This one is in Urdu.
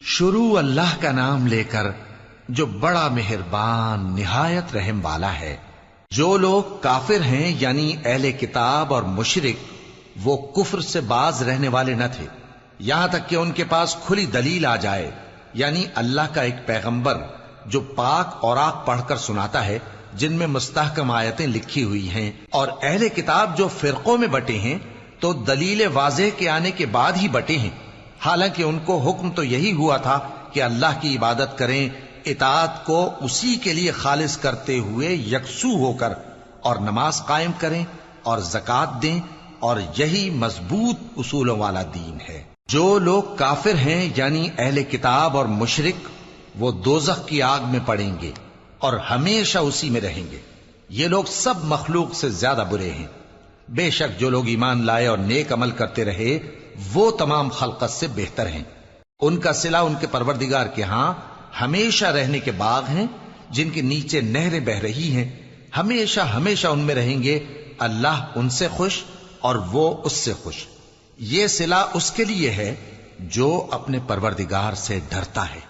شروع اللہ کا نام لے کر جو بڑا مہربان نہایت رحم والا ہے۔ جو لوگ کافر ہیں یعنی اہل کتاب اور مشرک، وہ کفر سے باز رہنے والے نہ تھے یہاں تک کہ ان کے پاس کھلی دلیل آ جائے، یعنی اللہ کا ایک پیغمبر جو پاک اوراق پڑھ کر سناتا ہے جن میں مستحکم آیتیں لکھی ہوئی ہیں، اور اہل کتاب جو فرقوں میں بٹے ہیں تو دلیل واضح کے آنے کے بعد ہی بٹے ہیں، حالانکہ ان کو حکم تو یہی ہوا تھا کہ اللہ کی عبادت کریں، اطاعت کو اسی کے لیے خالص کرتے ہوئے یکسو ہو کر، اور نماز قائم کریں اور زکوٰۃ دیں، اور یہی مضبوط اصولوں والا دین ہے۔ جو لوگ کافر ہیں یعنی اہل کتاب اور مشرک، وہ دوزخ کی آگ میں پڑیں گے اور ہمیشہ اسی میں رہیں گے۔ یہ لوگ سب مخلوق سے زیادہ برے ہیں۔ بے شک جو لوگ ایمان لائے اور نیک عمل کرتے رہے وہ تمام خلقت سے بہتر ہیں۔ ان کا صلہ ان کے پروردگار کے ہاں ہمیشہ رہنے کے باغ ہیں جن کے نیچے نہریں بہ رہی ہیں، ہمیشہ ہمیشہ ان میں رہیں گے۔ اللہ ان سے خوش اور وہ اس سے خوش۔ یہ صلہ اس کے لیے ہے جو اپنے پروردگار سے ڈرتا ہے۔